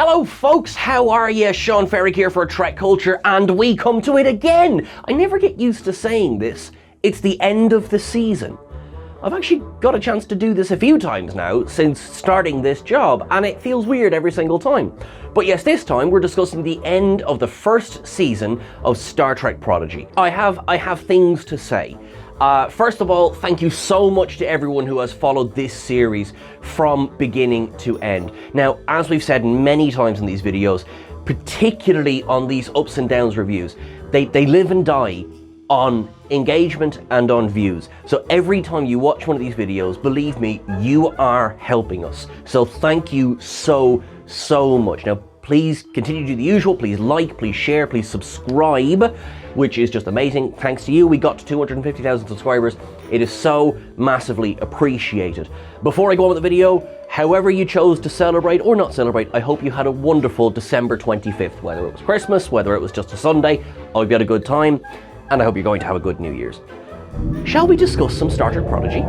Hello folks, how are you? Sean Ferrick here for Trek Culture, and we come to it again. I never get used to saying this. It's the end of the season. I've actually got a chance to do this a few times now since starting this job, and it feels weird every single time. But yes, this time we're discussing the end of the first season of Star Trek Prodigy. I have things to say. First of all, thank you so much to everyone who has followed this series from beginning to end. Now, as we've said many times in these videos, particularly on these ups and downs reviews, they live and die on engagement and on views. So every time you watch one of these videos, believe me, you are helping us. So thank you so much. Now, please continue to do the usual. Please like, please share, please subscribe, which is just amazing. Thanks to you, we got to 250,000 subscribers. It is so massively appreciated. Before I go on with the video, however you chose to celebrate or not celebrate, I hope you had a wonderful December 25th, whether it was Christmas, whether it was just a Sunday. I hope you had a good time, and I hope you're going to have a good New Year's. Shall we discuss some Star Trek Prodigy?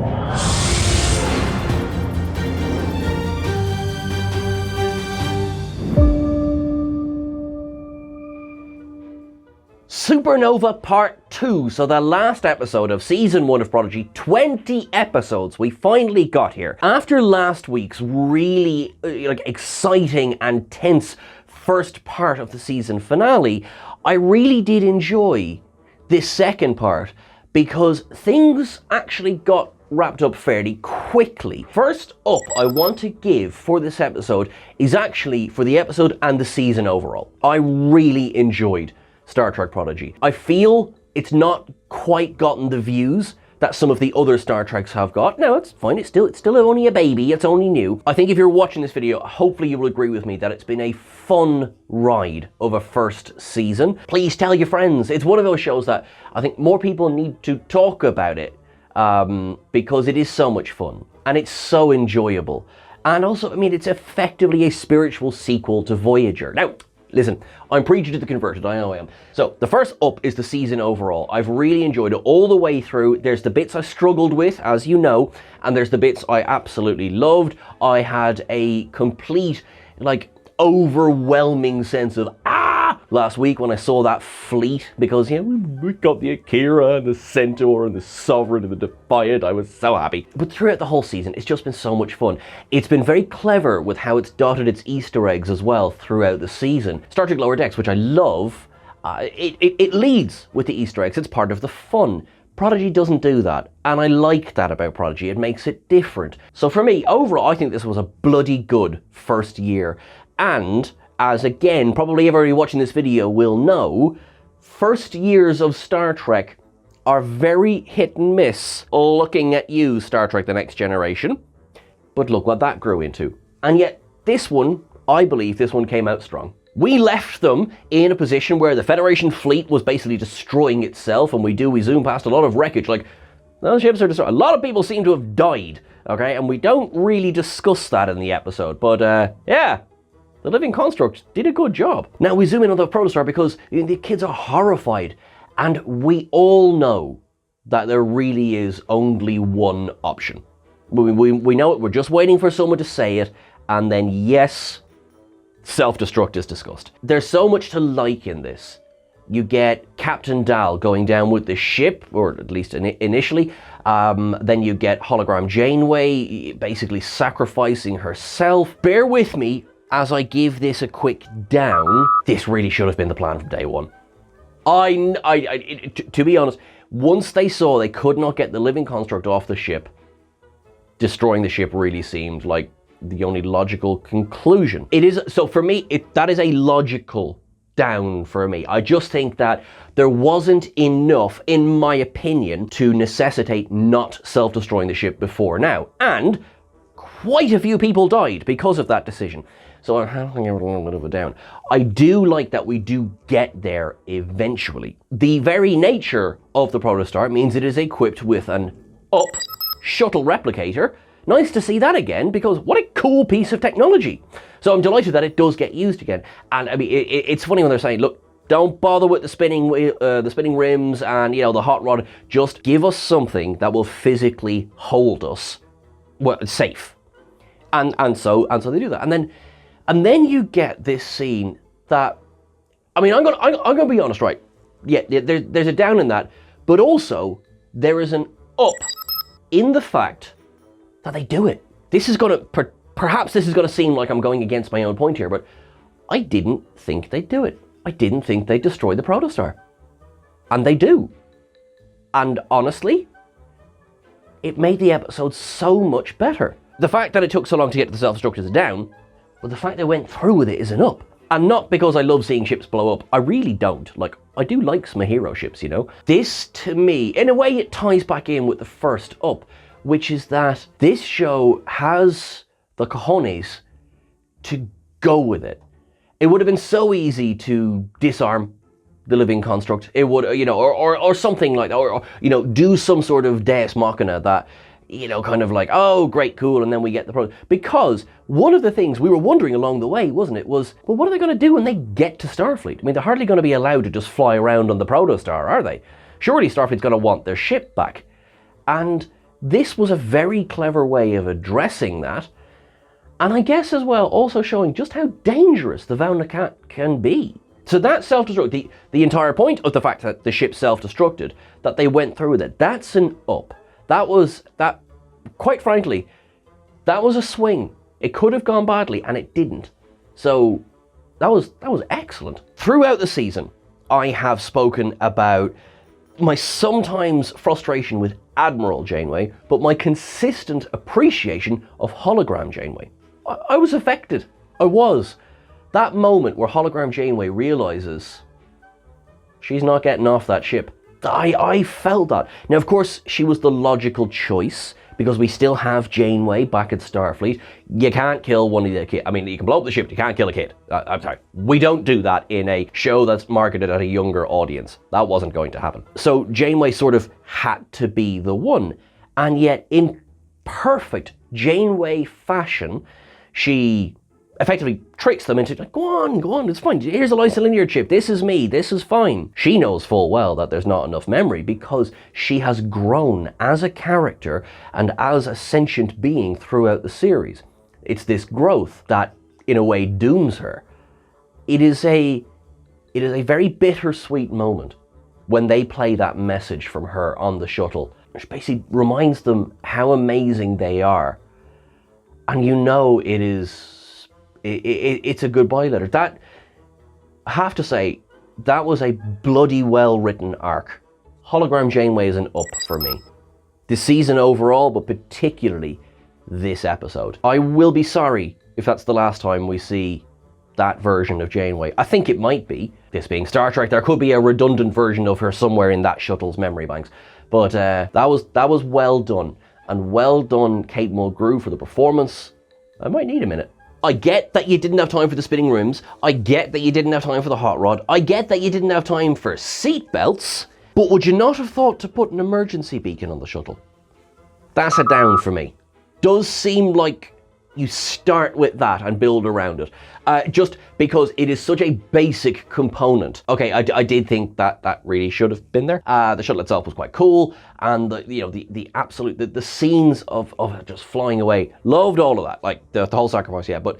Supernova Part 2, so the last episode of Season 1 of Prodigy, 20 episodes, we finally got here. After last week's really exciting and tense first part of the season finale, I really did enjoy this second part because things actually got wrapped up fairly quickly. First up, I want to give for this episode is actually for the episode and the season overall. I really enjoyed Star Trek Prodigy. I feel it's not quite gotten the views that some of the other Star Treks have got. No, it's fine. It's still only a baby. It's only new. I think if you're watching this video, hopefully you will agree with me that it's been a fun ride of a first season. Please tell your friends. It's one of those shows that I think more people need to talk about it because it is so much fun and it's so enjoyable. And also, I mean, it's effectively a spiritual sequel to Voyager. Now, listen, I'm preaching to the converted, I know I am. So, the first up is the season overall. I've really enjoyed it all the way through. There's the bits I struggled with, as you know, and there's the bits I absolutely loved. I had a complete, overwhelming sense of last week when I saw that fleet, because, you know, we got the Akira and the Centaur and the Sovereign and the Defiant. I was so happy. But throughout the whole season, it's just been so much fun. It's been very clever with how it's dotted its Easter eggs as well throughout the season. Star Trek Lower Decks, which I love, it leads with the Easter eggs. It's part of the fun. Prodigy doesn't do that, and I like that about Prodigy. It makes it different. So for me, overall, I think this was a bloody good first year. And as again, probably everybody watching this video will know, first years of Star Trek are very hit and miss. Looking at you, Star Trek The Next Generation. But look what that grew into. And yet, this one, I believe this one came out strong. We left them in a position where the Federation fleet was basically destroying itself, and we zoom past a lot of wreckage, like, those ships are destroyed. A lot of people seem to have died, okay? And we don't really discuss that in the episode, but yeah. The Living Construct did a good job. Now we zoom in on the protostar because the kids are horrified, and we all know that there really is only one option. We know it, we're just waiting for someone to say it, and then yes, self-destruct is discussed. There's so much to like in this. You get Captain Dal going down with the ship, or at least initially. Then you get Hologram Janeway basically sacrificing herself. Bear with me as I give this a quick down. This really should have been the plan from day one. To be honest, once they saw they could not get the Living Construct off the ship, destroying the ship really seemed like the only logical conclusion. It is, so for me, that is a logical down for me. I just think that there wasn't enough, in my opinion, to necessitate not self-destroying the ship before now. And quite a few people died because of that decision. So I think a little bit of a down. I do like that we do get there eventually. The very nature of the protostar means it is equipped with an up shuttle replicator. Nice to see that again, because what a cool piece of technology. So I'm delighted that it does get used again. And I mean, it's funny when they're saying, look, don't bother with the spinning rims and, you know, the hot rod. Just give us something that will physically hold us, well, safe. And so they do that. And then And then you get this scene that, I mean, I'm gonna be honest, right? Yeah, there's a down in that, but also there is an up in the fact that they do it. This is gonna, perhaps this is gonna seem like I'm going against my own point here, but I didn't think they'd do it. I didn't think they'd destroy the protostar. And they do. And honestly, it made the episode so much better. The fact that it took so long to get to the self-destruct is a down, but the fact they went through with it is an up. And not because I love seeing ships blow up. I really don't. Like, I do like some hero ships, you know? This, to me, in a way, it ties back in with the first up, which is that this show has the cojones to go with it. It would have been so easy to disarm the living construct. It would, you know, or something like that, or, you know, do some sort of deus machina that, you know, kind of like, oh, great, cool, and then we get the pro. Because one of the things we were wondering along the way, wasn't it, was, well, what are they going to do when they get to Starfleet? I mean, they're hardly going to be allowed to just fly around on the protostar, are they? Surely Starfleet's going to want their ship back. And this was a very clever way of addressing that. And I guess as well, also showing just how dangerous the Vau can be. So that self-destruct, the entire point of the fact that the ship self-destructed, that they went through with it, that's an up. That, quite frankly, that was a swing. It could have gone badly, and it didn't. So that was excellent. Throughout the season, I have spoken about my sometimes frustration with Admiral Janeway, but my consistent appreciation of Hologram Janeway. I was affected. I was. That moment where Hologram Janeway realizes she's not getting off that ship. I felt that. Now, of course, she was the logical choice because we still have Janeway back at Starfleet. You can't kill one of the kids. I mean, you can blow up the ship, you can't kill a kid. I'm sorry. We don't do that in a show that's marketed at a younger audience. That wasn't going to happen. So Janeway sort of had to be the one. And yet, in perfect Janeway fashion, she effectively tricks them into, like, go on, it's fine. Here's a Lysa chip. This is me. This is fine. She knows full well that there's not enough memory because she has grown as a character and as a sentient being throughout the series. It's this growth that, in a way, dooms her. It is a very bittersweet moment when they play that message from her on the shuttle, which basically reminds them how amazing they are. And you know it's a goodbye letter. That, I have to say, that was a bloody well-written arc. Hologram Janeway is an up for me. This season overall, but particularly this episode. I will be sorry if that's the last time we see that version of Janeway. I think it might be. This being Star Trek, there could be a redundant version of her somewhere in that shuttle's memory banks. But that was well done. And well done, Kate Mulgrew, for the performance. I might need a minute. I get that you didn't have time for the spinning rooms. I get that you didn't have time for the hot rod. I get that you didn't have time for seat belts. But would you not have thought to put an emergency beacon on the shuttle? That's a down for me. Does seem like you start with that and build around it. Just because it is such a basic component. Okay, I did think that really should have been there. The shuttle itself was quite cool, and the absolute the scenes of just flying away. Loved all of that, like the whole sacrifice, yeah. But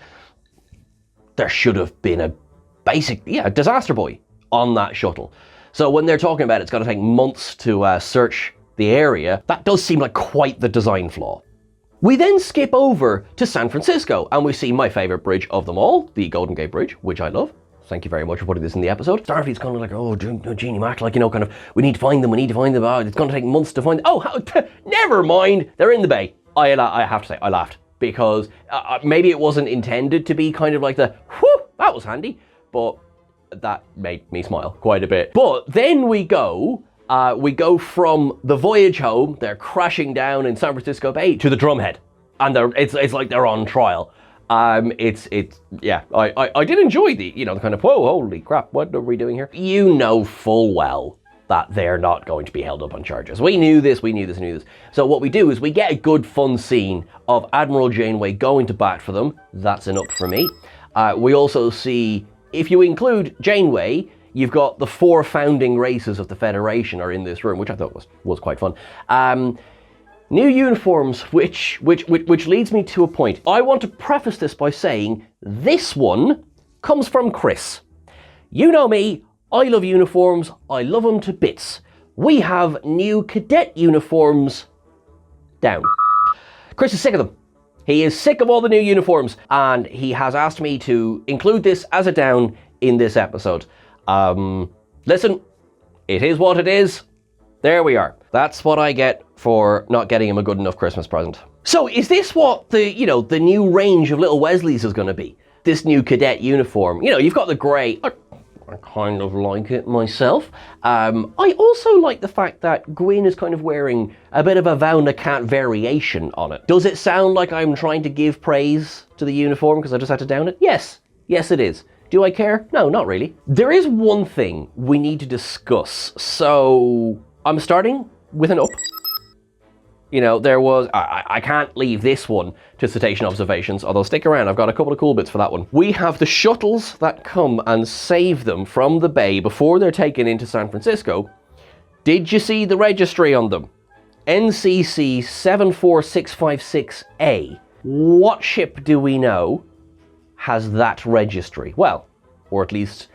there should have been a basic, disaster boy on that shuttle. So when they're talking about it's going to take months to search the area, that does seem like quite the design flaw. We then skip over to San Francisco, and we see my favorite bridge of them all, the Golden Gate Bridge, which I love. Thank you very much for putting this in the episode. Starfleet's kind of like, oh, Genie Mac, like, kind of, we need to find them. Oh, it's going to take months to find them. Oh, never mind, they're in the bay. I have to say, I laughed, because maybe it wasn't intended to be kind of like the, whew, that was handy, but that made me smile quite a bit. But then we go from the voyage home, they're crashing down in San Francisco Bay, to the drumhead. And it's like they're on trial. I did enjoy the kind of, whoa, holy crap, what are we doing here? You know full well that they're not going to be held up on charges. We knew this. So what we do is we get a good fun scene of Admiral Janeway going to bat for them. That's an up for me. We also see, if you include Janeway, you've got the 4 founding races of the Federation are in this room, which I thought was quite fun. New uniforms, which leads me to a point. I want to preface this by saying this one comes from Chris. You know me, I love uniforms, I love them to bits. We have new cadet uniforms down. Chris is sick of them. He is sick of all the new uniforms, and he has asked me to include this as a down in this episode. Listen, it is what it is. There we are. That's what I get for not getting him a good enough Christmas present. So is this what the new range of little Wesleys is going to be? This new cadet uniform. You've got the grey. I kind of like it myself. I also like the fact that Gwyn is kind of wearing a bit of a Vauna Cat variation on it. Does it sound like I'm trying to give praise to the uniform because I just had to down it? Yes. Yes, it is. Do I care? No, not really. There is one thing we need to discuss. So I'm starting with an up. There was, I can't leave this one to Citation observations, although stick around, I've got a couple of cool bits for that one. We have the shuttles that come and save them from the bay before they're taken into San Francisco. Did you see the registry on them? NCC 74656A. What ship do we know has that registry? Well, or at least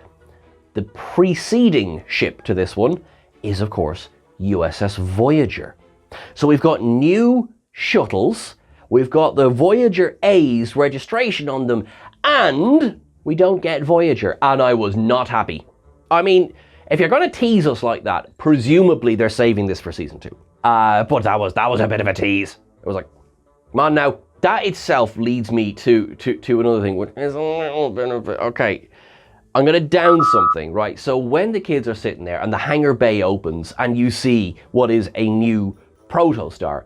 the preceding ship to this one is, of course, USS Voyager. So we've got new shuttles, we've got the Voyager A's registration on them, and we don't get Voyager, and I was not happy. I mean, if you're going to tease us like that, presumably they're saving this for season 2. But that was a bit of a tease. It was like, come on now. That itself leads me to another thing, which is a little bit of a, okay. I'm going to down something, right? So when the kids are sitting there and the hangar bay opens and you see what is a new protostar,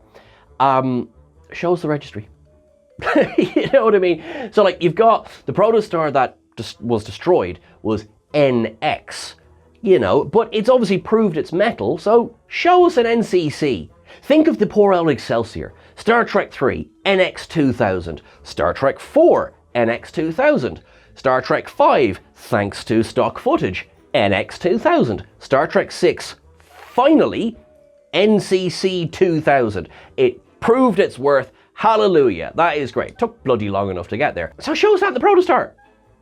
shows the registry. You know what I mean? So like you've got the protostar that was destroyed was NX, but it's obviously proved its mettle, so show us an NCC. Think of the poor old Excelsior. Star Trek 3, NX 2000. Star Trek 4, NX 2000. Star Trek 5, thanks to stock footage, NX 2000. Star Trek 6, finally, NCC 2000. It proved its worth. Hallelujah. That is great. Took bloody long enough to get there. So show us that the protostar.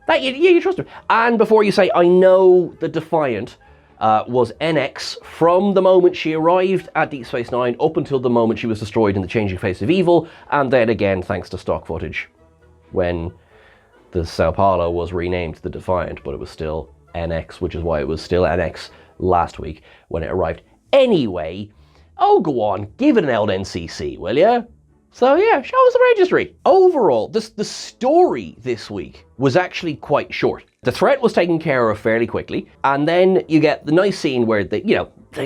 That you trust her. And before you say, I know the Defiant was NX from the moment she arrived at Deep Space Nine up until the moment she was destroyed in the Changing Face of Evil, and then again thanks to stock footage when the Sao Paulo was renamed the Defiant, but it was still NX, which is why it was still NX last week when it arrived. Anyway, oh, go on, give it an old NCC, will ya? So yeah, show us the registry. Overall, the story this week was actually quite short. The threat was taken care of fairly quickly, and then you get the nice scene where they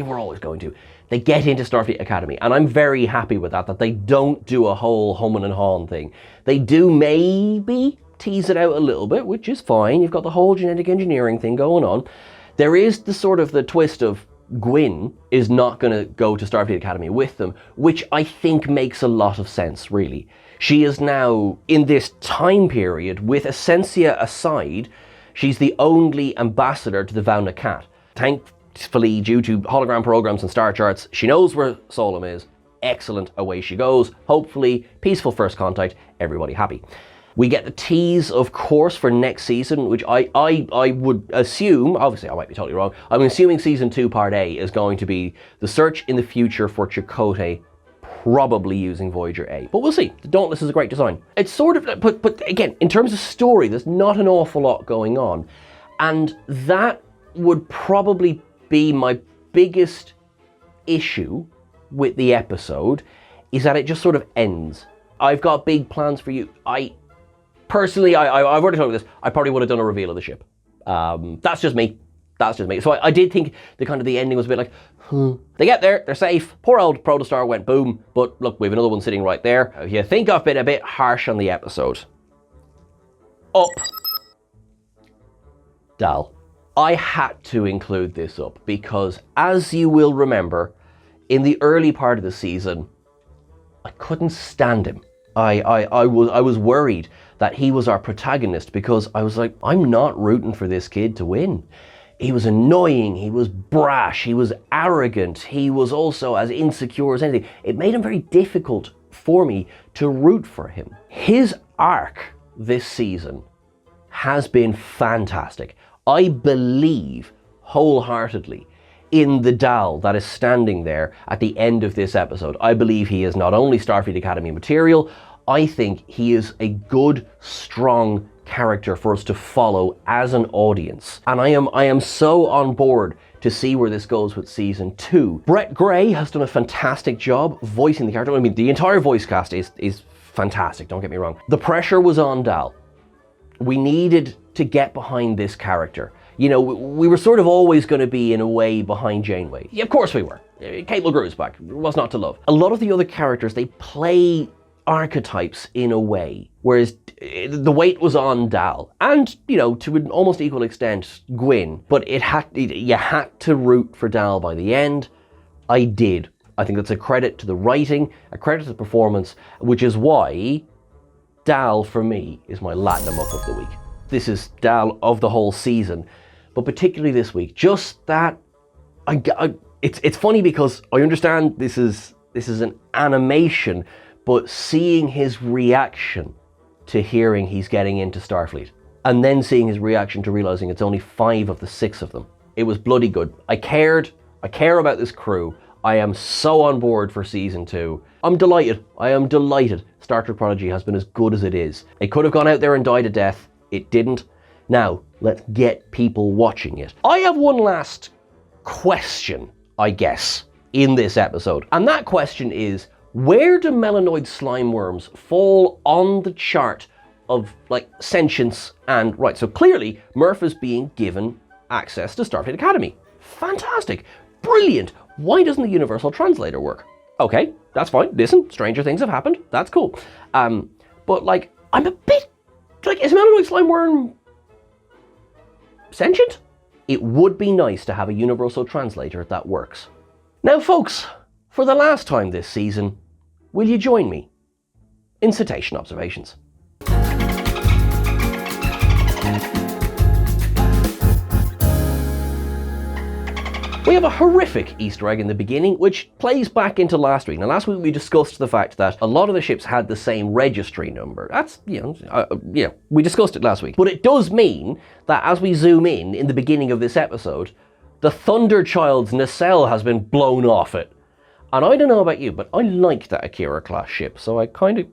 were always going to. They get into Starfleet Academy, and I'm very happy with that they don't do a whole humming and hawing thing. They do maybe tease it out a little bit, which is fine. You've got the whole genetic engineering thing going on. There is the twist of Gwyn is not going to go to Starfleet Academy with them, which I think makes a lot of sense, really. She is now, in this time period, with Essentia aside, she's the only ambassador to the Vauna Cat. Thankfully, due to hologram programs and star charts, she knows where Solom is. Excellent, away she goes. Hopefully, peaceful first contact, everybody happy. We get the tease, of course, for next season, which I would assume, obviously I might be totally wrong, I'm assuming season 2 part A is going to be the search in the future for Chakotay, probably using Voyager A. But we'll see. The Dauntless is a great design. It's sort of, but again, in terms of story, there's not an awful lot going on. And that would probably be my biggest issue with the episode, is that it just sort of ends. I've got big plans for you. Personally, I've already talked about this, I probably would have done a reveal of the ship. That's just me. So I did think the ending was a bit like, They get there, they're safe. Poor old protostar went boom, but look, we have another one sitting right there. If you think I've been a bit harsh on the episode, up. Dal. I had to include this up because, as you will remember, in the early part of the season, I couldn't stand him. I was worried that he was our protagonist because I was like, I'm not rooting for this kid to win. He was annoying, he was brash, he was arrogant, he was also as insecure as anything. It made him very difficult for me to root for him. His arc this season has been fantastic. I believe wholeheartedly in the Dal that is standing there at the end of this episode. I believe he is not only Starfleet Academy material, I think he is a good, strong character for us to follow as an audience. And I am so on board to see where this goes with season 2. Brett Gray has done a fantastic job voicing the character. I mean, the entire voice cast is fantastic, don't get me wrong. The pressure was on Dal. We needed to get behind this character. You know, we were sort of always going to be, in a way, behind Janeway. Yeah, of course we were. Kate Mulgrew's back. What's not to love? A lot of the other characters, they play archetypes in a way, whereas the weight was on Dal, and, you know, to an almost equal extent, Gwyn. But you had to root for Dal by the end. I did. I think that's a credit to the writing, a credit to the performance, which is why Dal, for me, is my Latinum Up of the week. This is Dal of the whole season, but particularly this week. Just that, it's funny because I understand this is an animation, but seeing his reaction to hearing he's getting into Starfleet, and then seeing his reaction to realizing it's only 5 of the 6 of them, it was bloody good. I care about this crew. I am so on board for season 2. I'm delighted. I am delighted Star Trek Prodigy has been as good as it is. It could have gone out there and died a death. It didn't. Now, let's get people watching it. I have one last question, I guess, in this episode. And that question is, where do melanoid slime worms fall on the chart of, like, sentience and... Right, so clearly, Murph is being given access to Starfleet Academy. Fantastic. Brilliant. Why doesn't the Universal Translator work? Okay, that's fine. Listen, stranger things have happened. That's cool. But, like, I'm a bit... Like, is melanoid slime worm sentient? It would be nice to have a Universal Translator that works. Now, folks, for the last time this season, will you join me in Citation Observations? We have a horrific Easter egg in the beginning, which plays back into last week. Now, last week we discussed the fact that a lot of the ships had the same registry number. That's, we discussed it last week. But it does mean that as we zoom in the beginning of this episode, the Thunderchild's nacelle has been blown off it. And I don't know about you, but I like that Akira-class ship, so I kind of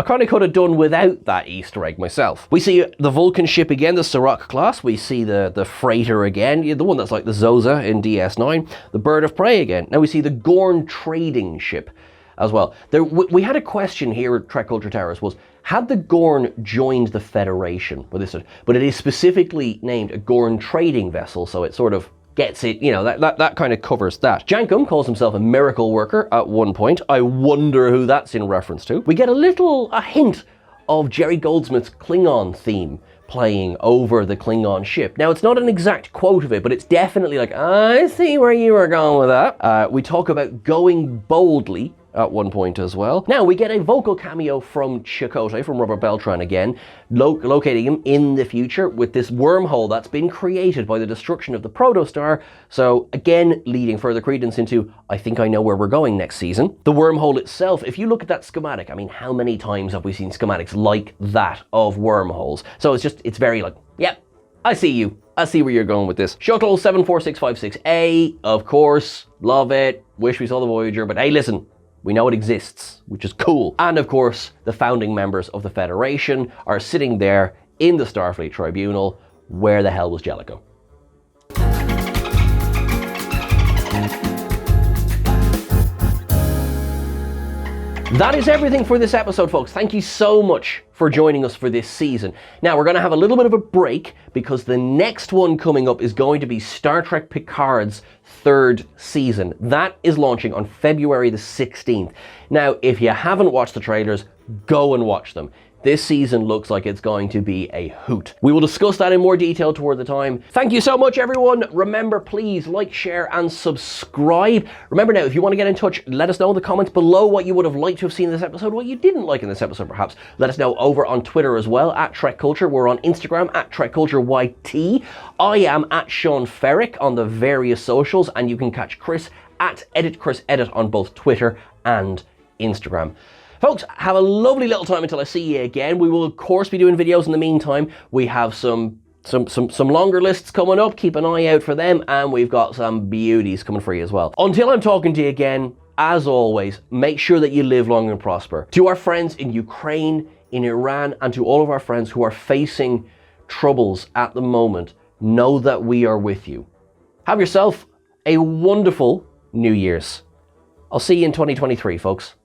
could have done without that Easter egg myself. We see the Vulcan ship again, the Sirach class. We see the freighter again, the one that's like the Zosa in DS9. The Bird of Prey again. Now we see the Gorn trading ship as well. We had a question here at Trek Culture Towers was, had the Gorn joined the Federation? But it is specifically named a Gorn trading vessel, so it sort of gets it, that kind of covers that. Jankum calls himself a miracle worker at one point. I wonder who that's in reference to. We get a hint of Jerry Goldsmith's Klingon theme playing over the Klingon ship. Now, it's not an exact quote of it, but it's definitely like, I see where you were going with that. We talk about going boldly at one point as well. Now, we get a vocal cameo from Chakotay, from Robert Beltran again, locating him in the future with this wormhole that's been created by the destruction of the protostar. So, again, leading further credence into, I think I know where we're going next season. The wormhole itself, if you look at that schematic, I mean, how many times have we seen schematics like that of wormholes? So it's very like, yep, I see you. I see where you're going with this. Shuttle 74656A, of course, love it. Wish we saw the Voyager, but hey, listen, we know it exists, which is cool. And of course, the founding members of the Federation are sitting there in the Starfleet Tribunal. Where the hell was Jellicoe? That is everything for this episode, folks. Thank you so much for joining us for this season. Now, we're going to have a little bit of a break because the next one coming up is going to be Star Trek Picard's 3rd season. That is launching on February the 16th. Now, if you haven't watched the trailers, go and watch them. This season looks like it's going to be a hoot. We will discuss that in more detail toward the time. Thank you so much, everyone. Remember, please like, share, and subscribe. Remember now, if you want to get in touch, let us know in the comments below what you would have liked to have seen in this episode, what you didn't like in this episode, perhaps. Let us know over on Twitter as well, at Trek Culture. We're on Instagram, at Trek Culture YT. I am at Sean Ferrick on the various socials, and you can catch Chris at Edit Chris Edit on both Twitter and Instagram. Folks, have a lovely little time until I see you again. We will, of course, be doing videos in the meantime. We have some longer lists coming up. Keep an eye out for them. And we've got some beauties coming for you as well. Until I'm talking to you again, as always, make sure that you live long and prosper. To our friends in Ukraine, in Iran, and to all of our friends who are facing troubles at the moment, know that we are with you. Have yourself a wonderful New Year's. I'll see you in 2023, folks.